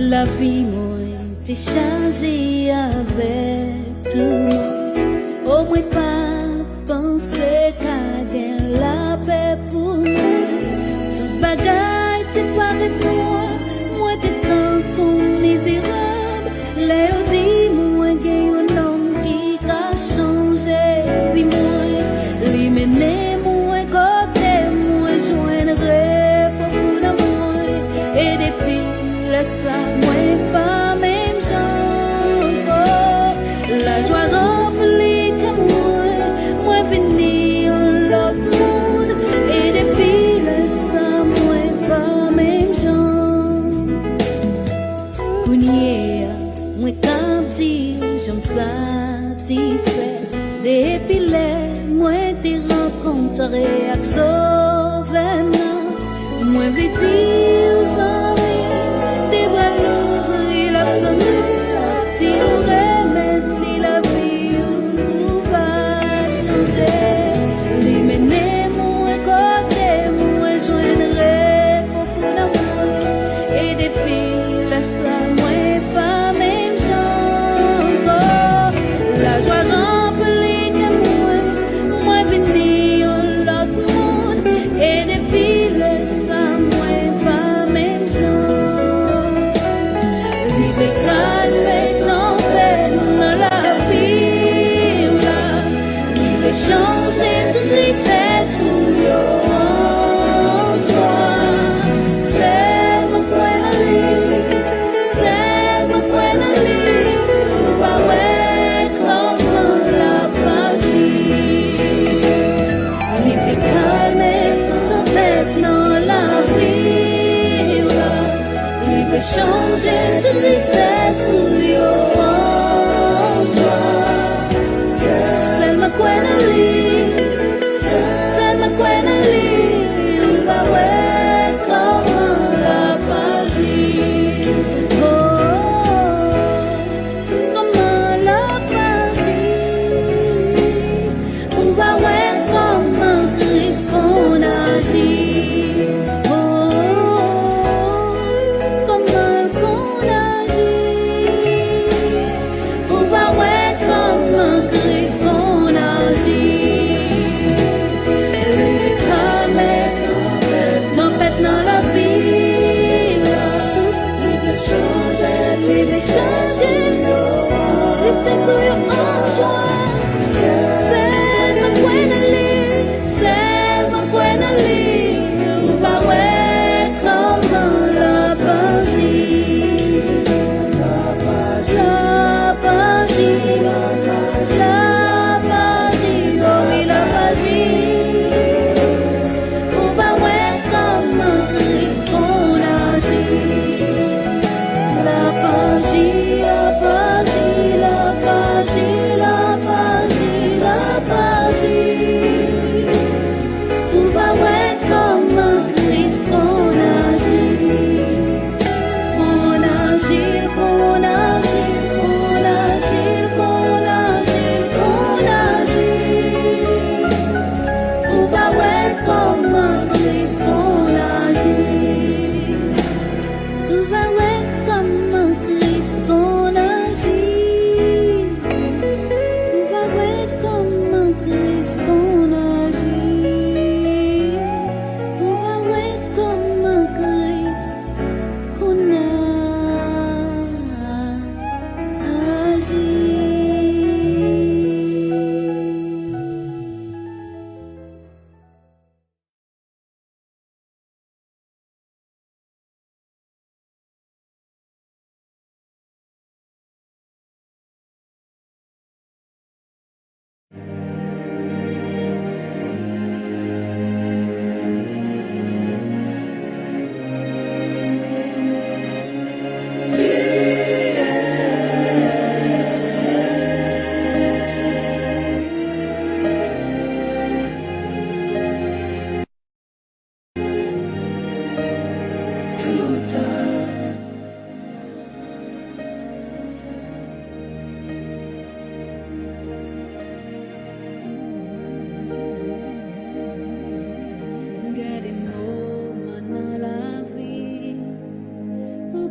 La vie moi t'es chargée avec tout le monde. Au moins pas penser qu'à gagner la paix pour moi. Toute bagaille t'es paré pour moi. Moi t'es tant pour misérable. Léo dit moi gagne un homme qui a changé vie moi. Lui mener moi côté moi joindrai pour d'amour. Et depuis ça moi pas même genre. Oh, la joie remplie comme moi venu l'autre monde. Et depuis ça moi pas même genre. Kounye moi t'en dit j'aime satisfait. Depuis moi t'ai rencontré avec sauvement. Moi veux dire si vous remettez la vie, vous va changer. Les mener moi côté, moi joindrai beaucoup d'amour. Et depuis là, ça, moi pas même genre. La joie remplie que moi venir l'autre monde. Et depuis là, ça, moi pas même genre. Libre calme, tempête dans la vie, libre changer tristesse en joie. C'est mon point de vie, c'est mon point de vie. On va voir comment la magie. Libre calme, tempête dans la vie, libre changer tristesse en joie. C'est ma quenelle, c'est ma quenelle. On va voir comment la magie. Oh, comment la magie. On va voir comment Christ on agit.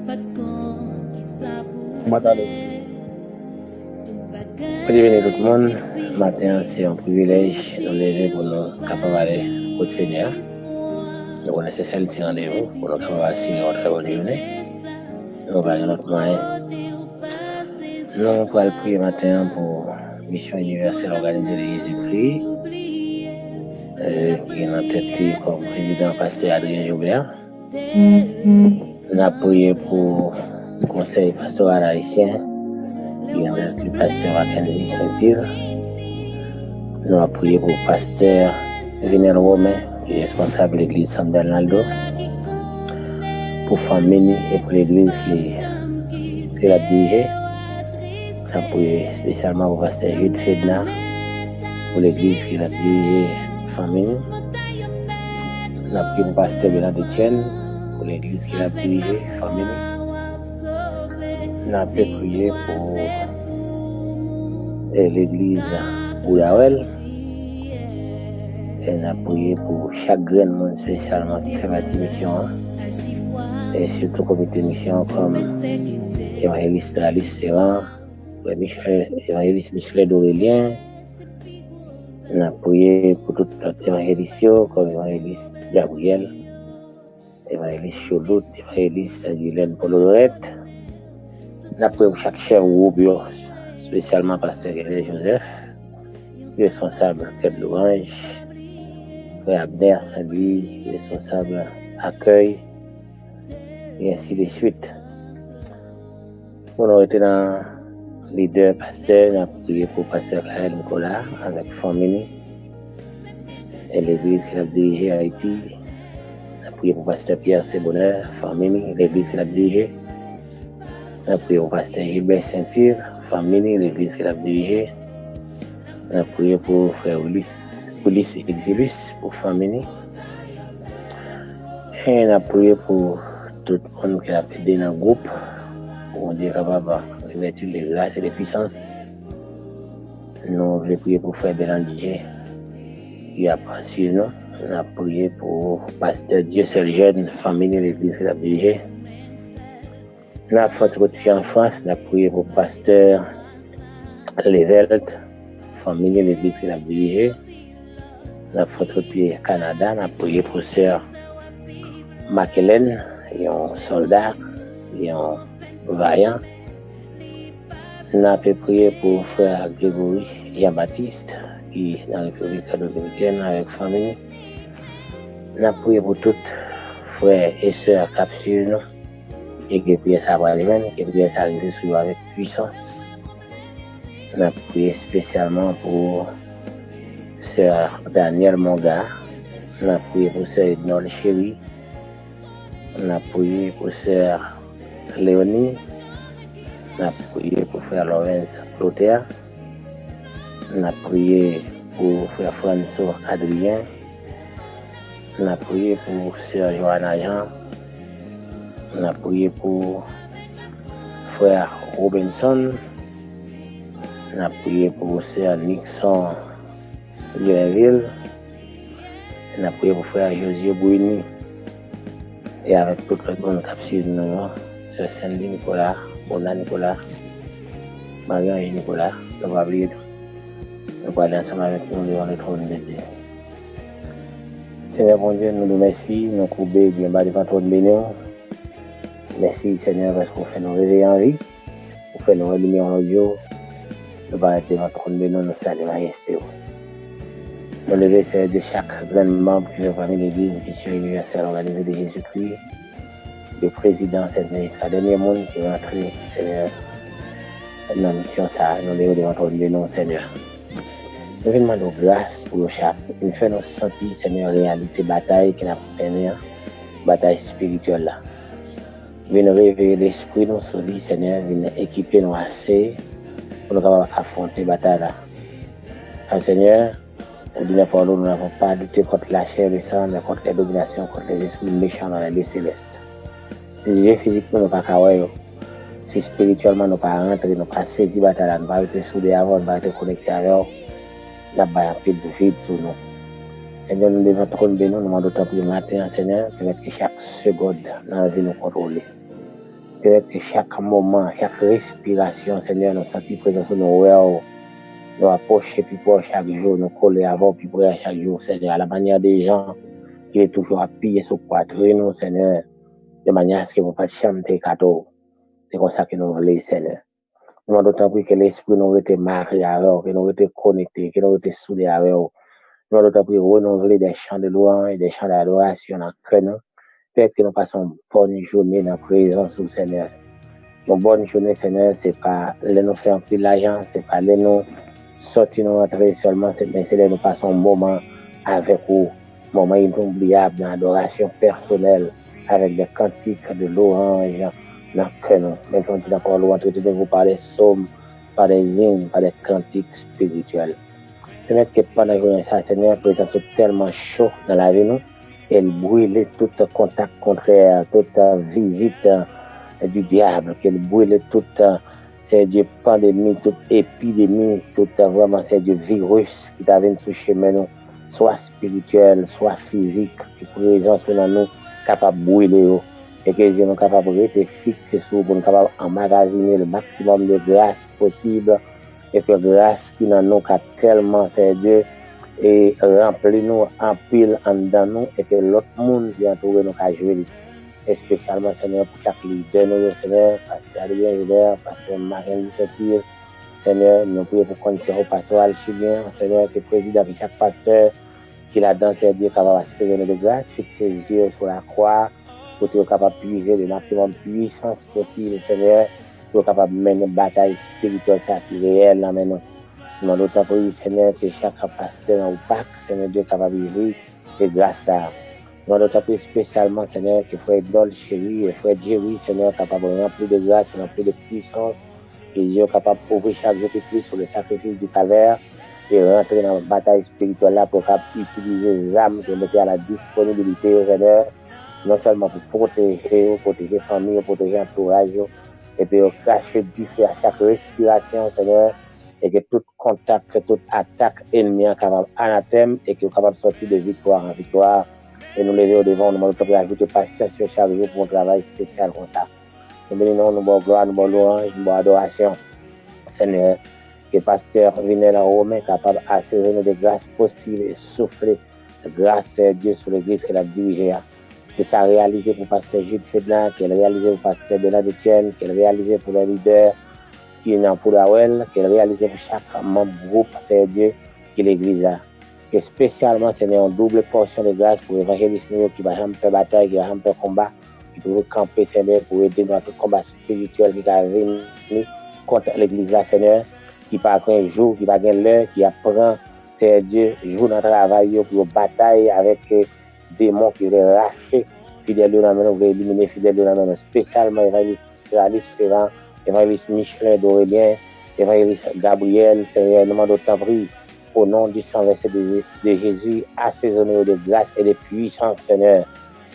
Pas de Bienvenue tout le monde. Matin, c'est un privilège de nous lever pour nous capables au Seigneur. Nous connaissons celle ci rendez-vous pour nous capables de très bonne journée. Nous allons notre moyen. Nous allons prier matin pour Mission universelle organisée de Jésus-Christ, qui est en tête comme président pasteur Adrien Joubert. Nous avons prié pour le conseil pastoral haïtien, qui est le pasteur Mackenzie Saint-Yves. Nous avons prié pour le pasteur Vinel Romain, qui est responsable de l'église San Bernardo, pour famille et pour l'église qui l'a dirigée. Nous avons prié spécialement pour le pasteur Jude Fedna, pour l'église qui l'a dirigée, famille. Nous avons prié pour le pasteur Bernard Etienne, pour l'église qui l'a dirigée, famille. Nous avons prié pour l'église Ouyawel. Et nous avons prié pour chaque grand monde spécialement qui fait partie de la mission. Et surtout comité de mission comme évangéliste Alice Serran, évangéliste Michelet d'Aurélien. Nous avons prié pour toutes les évangélistes comme évangéliste Gabriel, évangéliste Choulout, évangéliste Guylaine Paul-Lorette. Nous avons prié pour chaque chef groupe, spécialement pasteur Gérard Joseph, responsable de l'Orange, frère Abner Saint-Louis, responsable accueil, et ainsi de suite. On a été dans leader pasteur, on a prié pour pasteur Claire Nicolas avec famille et l'église qui a dirigé à Haïti. On a prié pour pasteur Pierre Sebonner, famille, l'église qui a dirigé. On a prié pour pasteur Gilbert Saint-Yves, famille, l'église qui a dirigé. On a prié pour frère Ulysse Exilus, pour famille. Et on a prié pour tout le monde qui a aidé dans le groupe, pour dire capable de revêtir les grâces et les puissances. Nous voulons prier pour frère Bélandier, qui a passé nous. On a prié pour pasteur Dieu seul jeune, famille de l'église qui a dirigé. On a fait retour en France, on a prié pour pasteur Levelt, famille de l'église qui a dirigé. On a fait retour au Canada, on a prié pour sœur Maquelène, un soldat, un vaillant. On a prié pour frère Grégory Jean-Baptiste, qui est dans la République dominicaine avec famille. On a prié pour toutes frères et sœurs capsules et qui prié ça pour lui-même, qui prié ça arriver sur lui avec puissance. On a prié spécialement pour sœur Daniel Monga. On a prié pour sœur Ednol Chéri. On a prié pour sœur Léonie. On a prié pour frère Lorenz Clotaire. On a prié pour frère François Adrien. On a prié pour sœur Johanna Jean. On a prié pour frère Robinson. On a prié pour sœur Nixon Lionville. On a prié pour frère José Bouini. Et avec tout le monde qui nous, sœur Sandy Nicolas, Mona Nicolas, Marie Nicolas, nous allons oublier tout. Nous allons aller ensemble avec nous devant le trône de Dieu. Seigneur bon Dieu, nous nous remercions, nous courbons bien bas devant ton bénédiction. Merci Seigneur parce qu'on fait nous réveiller en vie, on fait nous réveiller en audio, nous allons être devant ton bénédiction, nous saluons la majesté. Nous lever c'est de chaque grand membre qui fait parmi l'église Mission universelle organisée de Jésus-Christ, le président Seigneur, le dernier monde qui est entré, Seigneur, dans la mission, ça, nous levons devant ton bénédiction, Seigneur. Nous venons demander grâce pour le chaque. Nous faisons sentir, Seigneur, la réalité de la bataille qui n'a pas permis, bataille spirituelle là. Nous venons réveiller l'esprit, nous solide, Seigneur, nous venons équiper nous assez pour nous capables affronter la bataille là. Alors, Seigneur, au dîner pour nous n'avons pas lutté contre la chair et le sang, mais contre les dominations, contre les esprits méchants dans les lieux célestes. Si physiquement, nous ne pouvons pas voir, si spirituellement, nous ne pouvons pas rentrer, nous ne pouvons pas saisir la bataille là, nous ne pouvons pas être soudés avant, nous ne pouvons pas être connectés avec eux. La baille un peu de vide sur nous. Seigneur, nous devons trône de nous, nous demandons tant pour le matin, Seigneur, que chaque seconde dans la vie nous contrôler. Seigneur, que chaque moment, chaque respiration, Seigneur, nous sentons présence de nous, nous approcher plus proche chaque jour, nous coller avant plus près chaque jour, Seigneur, à la manière des gens qui est toujours appuyé sur poitrine, nous, Seigneur, de manière à ce que vous pas chanter cadeau. C'est comme ça que nous voulons, Seigneur. Nous d'autant plus que l'esprit nous était marié avec eux, que nous était connecté, que nous était soudés avec eux. Nous d'autant plus renouveler des chants de louange et des chants d'adoration dans le cœur. Peut-être que nous passons une bonne journée dans la présence du Seigneur. Une bonne journée, Seigneur, c'est pas les nous faire un peu l'argent, c'est pas les nous sortir nous rentrer seulement, mais c'est de nous passer un moment avec vous, un moment inoubliable dans l'adoration personnelle, avec des cantiques de louange dans le cœur. Même quand tu n'as pas louange, tu de vous par des psaumes, par des hymnes, par des cantiques spirituels. Seigneur, que pendant la journée, Seigneur, la présence est tellement chaud dans la vie, nous. Elle brûle tout contact contraire, toute visite du diable, qu'elle brûle toute c'est Dieu pandémie, toute épidémie, toute vraiment c'est Dieu virus qui t'a venu sur chemin nous, soit spirituel, soit physique, qui présence dans nous capable de brûler et que Dieu nous capable de rester fixé sur pour nous capable emmagasiner le maximum de grâce possible et que grâce qui dans nous a tellement fait Dieu et remplit nous en pile en dedans nous et que l'autre monde qui entoure nous a joué et spécialement Seigneur pour chaque leader nous Seigneur pasteur Adrien Gilbert, pasteur Marine Lissetir, Seigneur nous prions pour condition au pasteur Alchilien, Seigneur que président avec chaque pasteur qui là dans c'est Dieu capable d'espérer de grâce, fixer les yeux sur la croix pour être capable de puiser le maximum de puissance possible Seigneur pour être capable de mener une bataille spirituelle qui est réelle là maintenant. Nous demandons tant pour Seigneur que chaque pasteur au Pâques, Seigneur Dieu capable de vivre et grâce à nous demandons tant pour spécialement Seigneur que frère Dol chéri et frère Jerry Seigneur capable de remplir de grâce, remplir de puissance et Dieu capable d'ouvrir chaque jour plus sur le sacrifice du calvaire et rentrer dans la bataille spirituelle là pour utiliser les âmes qui mettent à la disponibilité au Seigneur, non seulement pour protéger la famille, protéger l'entourage et puis cacher du feu à chaque respiration Seigneur. Et que tout contact, toute attaque ennemie est capable anathème et qu'il est capable de sortir de victoire en victoire. Et nous lever au devant, nous demandons de ajouter patience sur chaque jour pour un travail spécial comme ça. Nous bénissons, nous bonnes gloire, nous bonnes louanges, nous bonnes adoration. Seigneur, que pasteur vienne dans Romain capable d'assurer de grâce possible et souffler grâce à Dieu sur l'église qu'elle a dirigée. Que ça a réalisé pour pasteur Jules Fedlin, qu'elle a réalisé pour pasteur Bernard Etienne, qu'elle a réalisé pour les leaders qui est dans Pourawel, qu'elle réalise pour chaque membre groupe, c'est Dieu, qui l'église a. Que spécialement, c'est une double portion de grâce pour l'évangéliste qui va faire bataille, qui va faire combat, qui peut camper, Seigneur, pour aider dans notre combat spirituel qui va venir contre l'église là, Seigneur, qui pas un jour, qui va gagner l'heure, qui apprend, c'est Dieu, jour dans le travail pour bataille avec des démons qui veulent racheter, fidèles de la main, vous éliminer fidèles de la main, spécialement l'évangéliste Ferrand, évangéliste Michelin d'Aurélien, évangéliste Gabriel, Seigneur, nous demandons ta prise au nom du sang versé de Jésus, assaisonné de grâce et de puissance, Seigneur.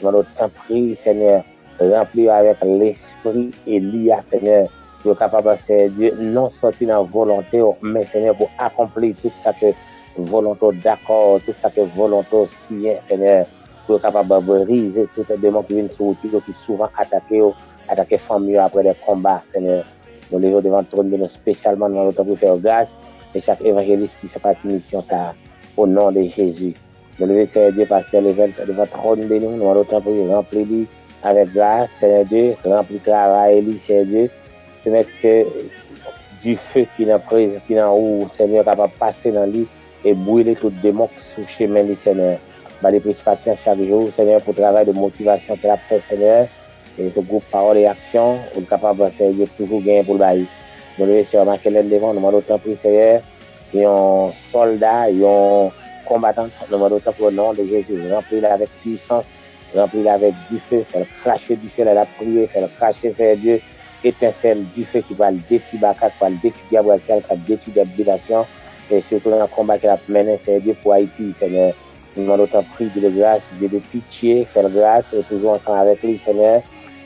Nous demandons ta prise, Seigneur, rempli avec l'esprit et l'IA, Seigneur, pour capable de Dieu, non sorti dans la volonté, mais Seigneur, pour accomplir tout ça que volonté d'accord, tout ça que volonté signé, Seigneur, pour capable de briser tout les démons qui viennent sur vous, qui souvent attaquer famille après des combats, Seigneur. Nous levons devant le trône de nous spécialement dans notre pour faire grâce et chaque évangéliste qui fait partie de mission ça au nom de Jésus. Nous levons Seigneur Dieu pasteur devant le trône de nous, nous allons pour remplir avec grâce, Seigneur Dieu, remplir le travail, Seigneur Dieu, Seigneur que du feu qui est prise, qui est en haut, Seigneur, capable de passer dans lui et brûler tout démon sur le chemin du Seigneur. Bah, des patience chaque jour, Seigneur, pour le travail de motivation que la fait, Seigneur. Et ce groupe parole et action, on est capable de toujours gagner pour le bail. Nous devons se remarquer l'un devant, nous demandons autant pour Seigneur, et un soldat, et un combattant, nous demandons autant pour le nom de Jésus. Remplis-la avec puissance, remplis-la avec du feu, faire cracher du feu, la prière, faire cracher, faire Dieu, étincelle du feu qui va le détruire, qui va le détruire, qui va le détruire d'habitations, et surtout dans le combat qu'il a mené, c'est Dieu pour Haïti, Seigneur. Nous demandons autant de grâce, de pitié, faire grâce, et toujours ensemble avec lui, Seigneur.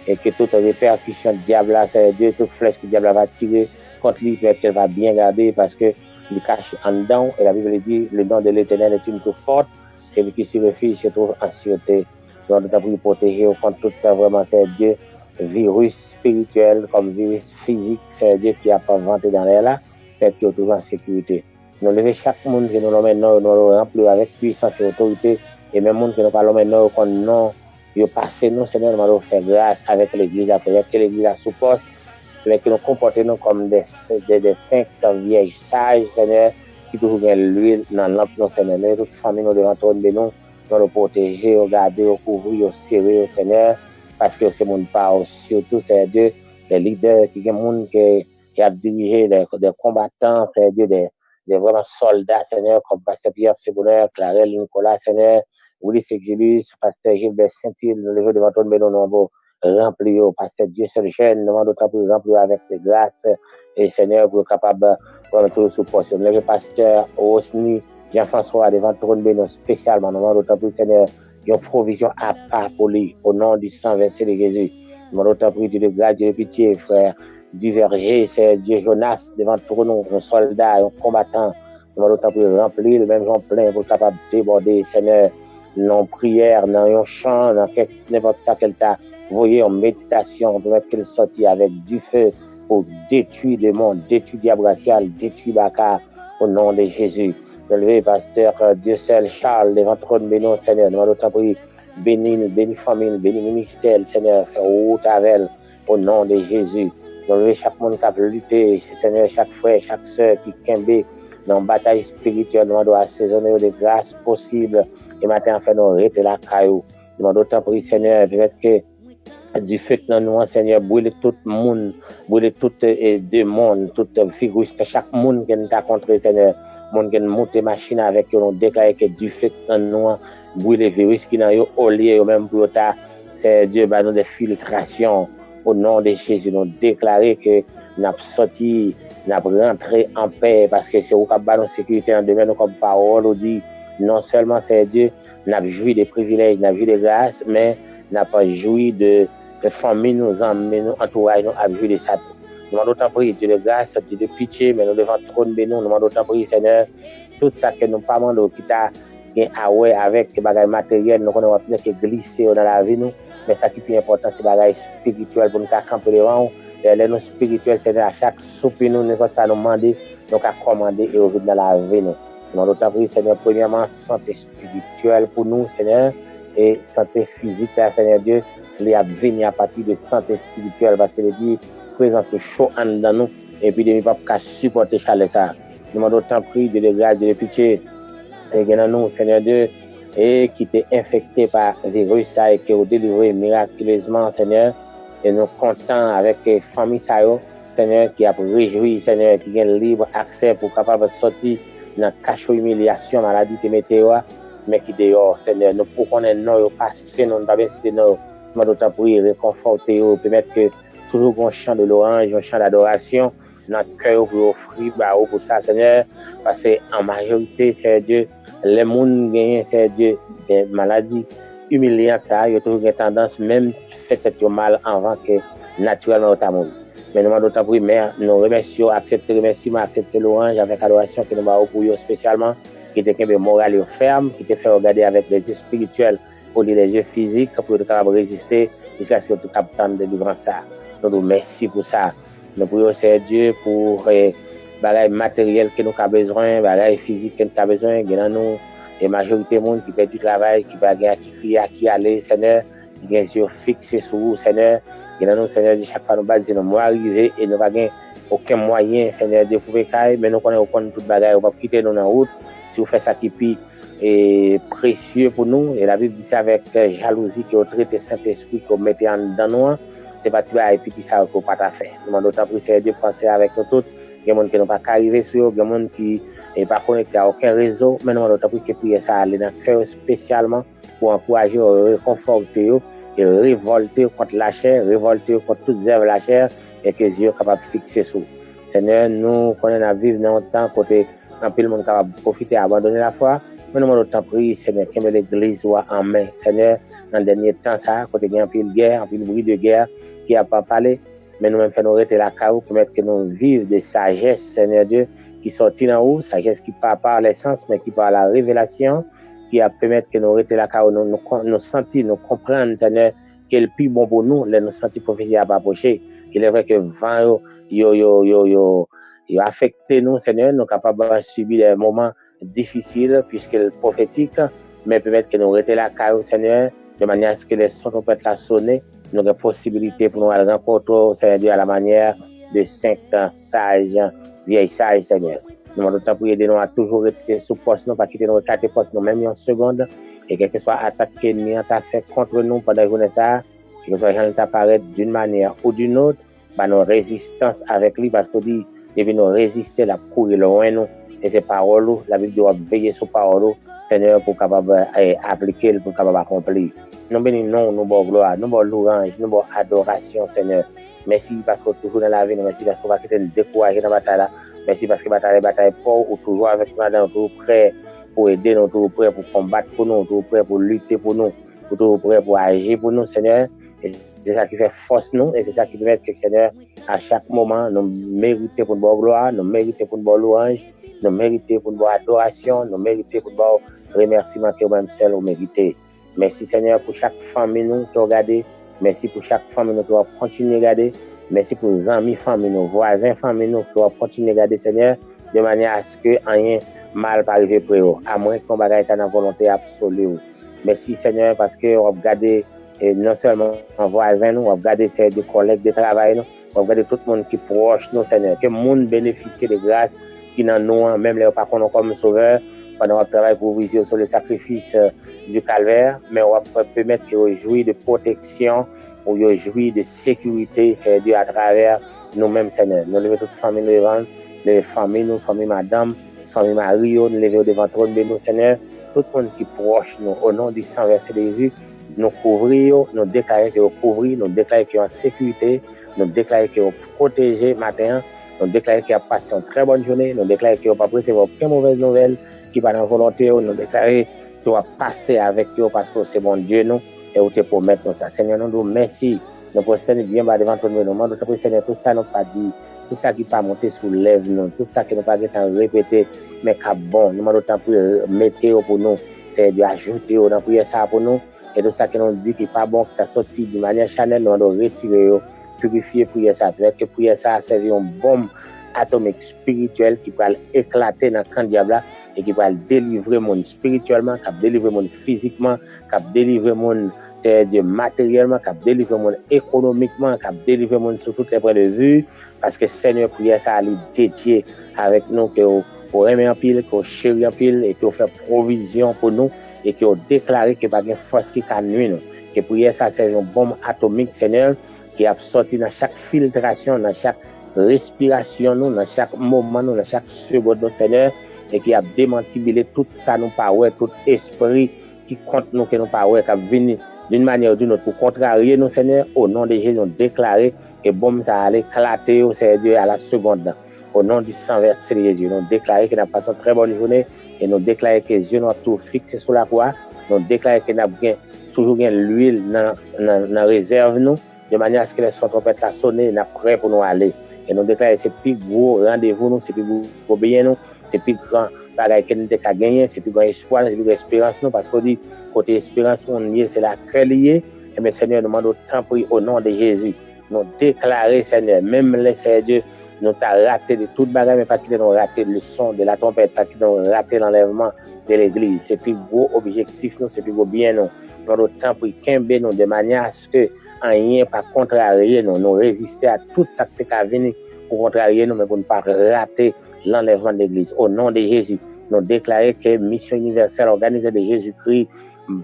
Et que toute répercussion du diable là, c'est Dieu, toute flèche que le diable va tirer contre lui, qu'elle va bien garder parce que il cache en dedans. Et la Bible dit, le nom de l'Éternel est une tour forte. Celui qui se refuse se trouve en sûreté. Donc, nous avons protéger contre tout ça, vraiment, c'est Dieu. virus spirituel comme virus physique, c'est Dieu qui a pas inventé dans l'air là, fait que toujours en sécurité. Nous levons chaque monde que nous l'avons maintenant, nous le remplir avec puissance et autorité, et même monde que nous parlons maintenant, qu'on non, il passé nous, Seigneur, nous allons faire grâce avec l'église après, que l'église a suppose, mais que nous comportons comme des saints vierges sages, Seigneur, qui toujours gagnent l'huile dans l'lampe, nous, Seigneur, toute famille, nous devons tourner nous, nous le protéger, regarder, couvrir, serrer, Seigneur, parce que c'est mon part, surtout, c'est Dieu, les leaders, qui ont monde qui a dirigé des combattants, c'est Dieu, des vraiment soldats, Seigneur, comme Pasteur Pierre Sebonheur, Clarel Nicolas, Seigneur, Willis Exilus, Pasteur Gilbert Saint-Île, nous levons devant toi, mais nous avons rempli, Pasteur Dieu seul jeune, nous demandons pour remplir avec tes grâces, et Seigneur, pour être capable de rentrer sous portion. Le Pasteur Osni, Jean-François, devant toi, nous spécialement, nous demandons pour Seigneur, une provision à part pour lui, au nom du sang versé de Jésus. Nous demandons pour Dieu de grâce, Dieu de pitié, frère. Diverger, c'est Dieu Jonas devant tout nous, un soldat, un combattant. Nous allons pour remplir le même genre plein pour capable de déborder, Seigneur, non prière, non un chant, dans n'importe quoi qu'elle t'a voyé en méditation, pour mettre qu'elle sortie avec du feu pour détruire le monde, détruire diable racial, détruire Baka, au nom de Jésus. Nous lever pasteur Dieu seul Charles devant trône béni, Seigneur. Nous allons pour béni famille, béni ministère, Seigneur, faire route avec elle, au nom de Jésus. Nous chaque monde qui a lutté, Seigneur, chaque frère, chaque soeur qui kembe dans une bataille spirituelle, nous doit assaisonner de grâce possible. Et maintenant, fait nous arrêter la caillou. Nous d'autant pour Seigneur, peut-être que du fait que nous, Seigneur, brûler tout le monde, brûler tout démon, tout virus, chaque monde qui nous a contre, Seigneur, monde qui nous monte machine avec nous, déclarer que du fait que nous, brûler virus qui nous au lieu, même pour ta, c'est Dieu, nous des filtrations. Au nom de Jésus, nous déclarer que nous avons sorti, nous avons rentré en paix parce que c'est au cap de sécurité en demain, nous comme parole, on dit non seulement c'est Dieu, nous avons joui des privilèges, nous avons joui des grâces, mais nous n'avons pas joui de famille, nous amis, nous entourage, nous avons joui de ça. Nous demandons autant prier Dieu de grâce, Dieu de pitié, mais nous devons trône béni, nous demandons autant prier Seigneur, tout ça que nous pas demandons, qui t'a avec les bagages matériels, nous connaissons que glisser dans la vie, nous. Mais ça qui est plus important, c'est les bagages spirituels pour nous camper devant. Les nous spirituels, c'est à chaque soupe, nous avons ça nous demander, nous avons commandé et ouvrir dans la vie, nous. Nous avons prié, Seigneur, premièrement, santé spirituelle pour nous, Seigneur, et santé physique, Seigneur Dieu, il a venir à partir de santé spirituelle, parce que le dit, présence chaud en dans nous, et puis de ne pas supporter chaleur ça. Nous avons prié de grâce, de pitié, et que nous, Seigneur Dieu, et qui était infecté par le virus ça et qui est délivré miraculeusement, Seigneur. Et nous comptons avec les familles, Seigneur, qui a réjoui, Seigneur, qui a libre accès pour capable de sortir dans le cachot humiliation, maladie de météo, mais qui dehors, Seigneur. Nous pour qu'on ait nos passés, nous n'avons pas cité nos, nous d'autant prier, réconforter, permettre que toujours un chant de l'orange, un chant d'adoration, notre cœur pour offrir, pour ça, Seigneur, parce qu'en majorité, c'est Dieu, les gens gagnent, c'est Dieu, des maladies humiliantes, ça, ils ont toujours tendance, même fait mal avant que naturellement, au tamour. Mais nous demandons pour Mère, nous remercions, accepter le remerciement, accepter l'orange avec adoration que nous avons pour eux spécialement, qui était qu'un moral ferme, qui te fait regarder avec les yeux spirituels pour les yeux physiques, pour être capable de résister, jusqu'à ce que tu captes de livrance ça. Nous nous remercions pour ça. Nous prions, c'est Dieu, pour bagaille matériel que nous avons besoin, bagaille physique que nous avons besoin, il nous et majorité monde qui fait du travail, qui va gagner, qui crie, qui aller, Seigneur, qui a les yeux fixés sur vous, Seigneur. Il y a nous, Seigneur, chaque fois nous bâtissons, nous mois arrivés et nous n'avons aucun moyen, Seigneur, de pouvoir cailler, mais nous connaissons toute bagaille, on va quitter nous en route. Si vous faites ça qui est précieux pour nous, et la Bible dit ça avec jalousie, qui a traité Saint-Esprit, qu'on mettait en dedans nous, c'est pas et puis ça qu'on pas faire. Nous demandons autant pour Seigneur Dieu penser avec nous tous. Il y a des gens qui n'ont pas arrivé sur eux, il y a des gens qui n'est pas connectés à aucun réseau, mais nous demandons autant pour que prier ça aller dans le cœur spécialement pour encourager, réconforter et révolter contre la chair, révolter contre toutes les œuvres de la chair et que Dieu est capable de fixer sur. Seigneur, nous connaissons à vivre dans un temps côté un peu le monde capable de profiter, abandonner la foi. Mais nous demandons autant prier, Seigneur, que l'église soit en main. Seigneur, dans le dernier temps, ça, côté il y a un peu de guerre, un peu de bruit de guerre qui n'a pas parlé, mais nous-mêmes faisons arrêter la carreau pour mettre que nous vivions de sagesse, Seigneur Dieu, qui sortit d'en haut, sagesse qui part par l'essence, mais qui par la révélation, qui a permettre que nous arrêter la carreau, nous sentir, nous comprendre, Seigneur, que le plus bon pour nous, les nous sentir prophétie à pas approcher. Il est vrai que vent yo affecté nous, Seigneur, nous capables de subir des moments difficiles puisque le prophétique, mais peut-être que nous rester la caille, Seigneur, de manière à ce que les sons peut être la sonner, nous avons possibilité pour nous aller rencontrer, Seigneur, à la manière de 5 sages, vieilles sages, Seigneur. Nous demandons temps pour aider nous à toujours rester sous poste, nous pas quitter nos 4 postes, nous même en seconde, et quelle que soit l'attaque que l'ennemi a fait contre nous pendant la journée, ça, que soit gens apparaître d'une manière ou d'une autre, par nos résistances avec lui, parce que dit, devons nous résister, la courir loin nous, et ces paroles, la Bible doit veiller sur paroles, Seigneur, pour capable appliquer, pour capable accomplir. Nous bénissons, nous bon gloire, nous bon louange, nous bon adoration, Seigneur. Merci parce que toujours dans la vie, merci parce qu'on va quitter le décourager dans la bataille là. Merci parce que bataille fort, ou toujours avec nous, toujours prêt pour aider nous, toujours prêt pour combattre pour nous, toujours prêt pour lutter pour nous, toujours prêt pour agir pour nous, Seigneur. Et c'est ça qui fait force nous, et c'est ça qui permet que, Seigneur, à chaque moment, nous méritons pour une bonne gloire, nous méritons pour une bonne louange, nous méritons pour une bonne adoration, nous méritons pour une bonne remerciement que nous-mêmes seuls nous méritons. Merci, Seigneur, pour chaque famille nous qui a regardé. Merci pour chaque famille nous qui va continuer à regarder. Merci pour les amis, famille, nos voisins, famille nous qui va continuer à regarder, Seigneur, de manière à ce que rien mal pas arriver pour eux, à moins qu'on bagaille dans la volonté absolue. Merci, Seigneur, parce que on va regarder non seulement en voisin, nous, on va regarder des collègues de travail, nous, on va regarder tout le monde qui est proche, nous, Seigneur, que le monde bénéficie de grâce qui n'en nous, même les pas qu'on comme sauveur, pendant notre travail pour viser sur le sacrifice du calvaire, mais on va permettre qu'ils jouissent de protection, ou ils jouissent de sécurité, c'est Dieu à travers nous-mêmes, Seigneur. Nous levons toute famille devant, les familles, nous, famille Madame, famille Mario, nous levons devant trône de nous, Seigneur, tout le monde qui est proche, nous, au nom du sang versé de Jésus, nous couvrir, nous déclarer que nous couvrir, nous déclarer qu'ils sont en sécurité, nous déclarer qu'ils sont protégés matin, nous déclarer qu'ils ont passé une très bonne journée, nous déclarer qu'ils n'ont pas recevoir aucune mauvaise nouvelle, qui va dans la volonté, nous déclarer qu'ils vont passer avec eux parce que c'est bon Dieu, nous, et vous te promettons ça. Seigneur, nous merci, nous prospérons bien devant ton nom, nous demandons, Seigneur, tout ça nous pas dit, tout ça qui pas monté sous lèvres, nous, tout ça qui nous pas répété, mais qui bon, nous demandons pour mettre pour nous, c'est d'ajouter dans prière ça pour nous, et tout ça qui nous dit qui n'est pas bon, qui est sorti de manière chanel, nous devons retirer, purifier prière ça, peut-être que prière ça a servi une bombe atomique spirituelle qui va éclater dans le camp diable et qui va délivrer mon spirituellement, qui va délivrer mon physiquement, qui va délivrer mon matériellement, qui va délivrer mon économiquement, qui va délivrer mon sur tous les points de vue, parce que Seigneur prière ça a dédié avec nous que vous aimez en pile, que vous chérit en pile et que vous faites provision pour nous et que vous déclarez que pas de force qui can nuire nous. Que prière ça c'est une bombe atomique, Seigneur, qui a sorti dans chaque filtration, dans chaque respiration, nous, dans chaque moment, nous, dans chaque seconde, notre Seigneur, et qui a démantibilé tout ça, nous, pas ouais, tout esprit qui compte nous, que nous, pas ouais, qui a venu d'une manière ou d'une autre pour contrarier nous, Seigneur, au nom de Jésus, nous déclarer que bon, ça allait éclater au Seigneur à la seconde. Au nom du sang versé de Jésus, nous déclarer que nous passons une très bonne journée et nous déclarer que Dieu nous a tout fixé sur la croix. Nous déclarer que nous avons toujours l'huile dans la réserve, nous, de manière à ce que les sons trompettes la sonner, nous prêts pour nous aller. Et nous déclarons c'est plus gros rendez-vous, nous, c'est plus gros bien, nous, c'est plus grand bagage que nous avons gagné, c'est plus grand espoir, c'est plus grand espérance, nous, parce qu'on dit, côté espérance, on y est, c'est la très liée. Et bien, Seigneur, nous demandons tant pris au nom de Jésus. Nous déclarer, Seigneur, même les Seigneur, nous t'as raté de toute bagarre, mais pas qu'ils nous raté le son de la trompette, pas qu'ils nous raté l'enlèvement de l'église. C'est plus gros objectif, nous, c'est plus gros bien, nous. Nous demandons tant pris qu'un nous, de manière à ce que rien pas contrarier nous résister à tout ça qui est venu pour contrarier nous, mais pour ne pas rater l'enlèvement de l'église. Au nom de Jésus, nous déclarer que mission universelle organisée de Jésus-Christ,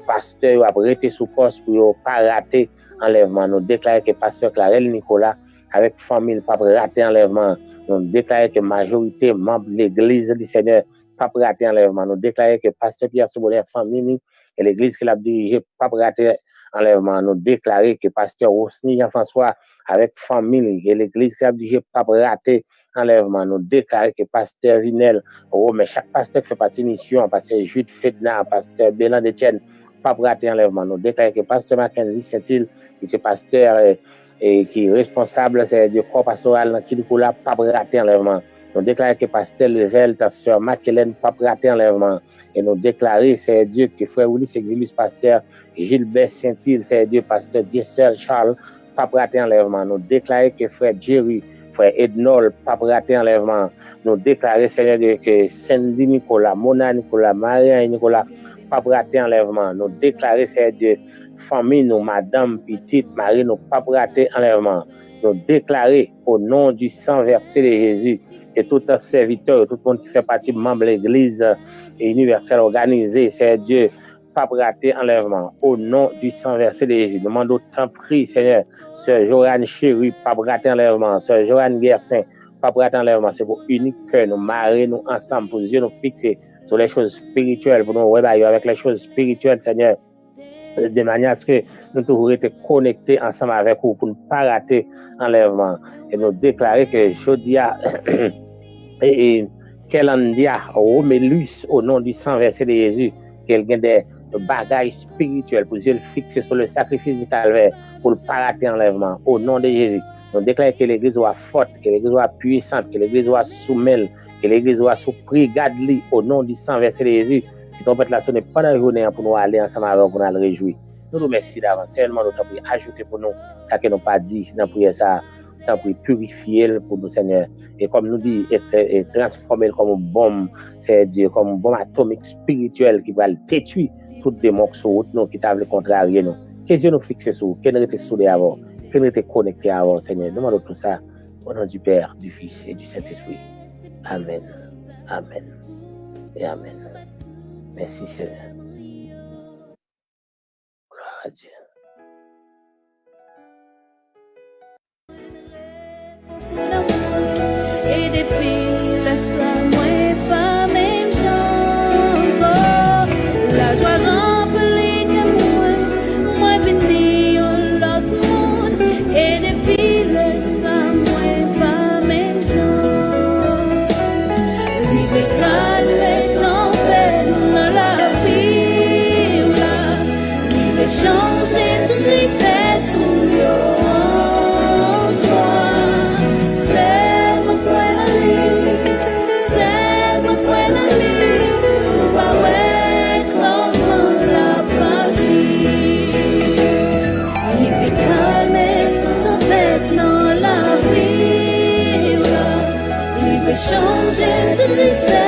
pasteur a prêté sous poste pour ne pas rater l'enlèvement. Nous déclarer que pasteur Clarel Nicolas, avec famille, pas rater l'enlèvement. Nous déclarer que majorité membre de l'église du Seigneur, pas rater l'enlèvement. Nous déclarer que pasteur Pierre Souboulin, famille, et l'église qu'il a dirigée, pas rater enlèvement. Nous déclarer que pasteur Rosny Jean-François avec famille et l'église qui a dirigé pas rater enlèvement. Nous déclarer que pasteur Vinel, mais chaque pasteur qui fait partie de mission, pasteur Jude Fedna, pasteur Bélan d'Etienne, pas rater enlèvement. Nous déclarer que pasteur Mackenzie Saint-Il, qui est pasteur et qui est responsable du corps pastoral dans Kilikoula, pas rater enlèvement. Nous déclarons que pasteur Level, ta sœur Maquelène, pas raté enlèvement. Et nous déclarons, c'est Dieu, que frère Willis Exilus, pasteur Gilbert Saint-Île, c'est Dieu, pasteur Diesel Charles, pas raté enlèvement. Nous déclarons que frère Jerry, frère Ednol, pas raté enlèvement. Nous déclarons, Seigneur Dieu, que Sandy Nicolas, Mona Nicolas, Maria Nicolas, pas raté enlèvement. Nous déclarons, Seigneur Dieu, famille, nous, madame, petite, Marie, nous, pas raté enlèvement. Nous déclarons au nom du sang versé de Jésus, et tout un serviteur, tout le monde qui fait partie membre de l'église universelle organisée, c'est Dieu, pas raté enlèvement. Au nom du sang versé de Jésus, demande autant prix, Seigneur, Sœur Joanne Chéri, pas raté enlèvement, Sœur Joanne Gersin, pas raté enlèvement. C'est pour unique cœur, nous marier nous ensemble, pour Dieu nous fixer sur les choses spirituelles, pour nous rebailler avec les choses spirituelles, Seigneur, de manière à ce que nous toujours été connectés ensemble avec vous pour ne pas rater enlèvement. Et nous déclarer que Jodia et Kelandia, Romélus, au nom du sang versé de Jésus, qu'elle gagne des bagailles spirituelles pour Dieu le fixer sur le sacrifice du calvaire pour ne pas rater enlèvement. Au nom de Jésus, nous déclarons que l'église soit forte, que l'église soit puissante, que l'église soit soumelle, que l'église soit sous brigade au nom du sang versé de Jésus. Si ton peuple là sonne pendant la journée pour nous aller ensemble avec pour nous réjouir. Nous nous remercions d'avance. Seulement nous t'avons ajouté pour nous ça que nous pas dit dans prière ça, t'as purifier pour nous Seigneur. Et comme nous dit, et transformer comme une bombe, c'est Dieu, comme une bombe atomique spirituelle qui va détruire toutes les démons sur route nous qui t'avait contrarié nous. Que Dieu nous fixe sur, que nous était soudés avant, que nous était connectés avant, Seigneur. Demandons tout ça au nom du Père, du Fils et du Saint-Esprit. Amen. Amen. Et Amen. Merci Seigneur. Gloire à Dieu. Et depuis l'instant, moi pas même j'encore la joie remplie que moi venir l'autre monde. Et depuis l'instant, moi pas même j'encore libre calme tempête dans la vie là, libre changer de tristesse ou en joie. Changer de tristesse.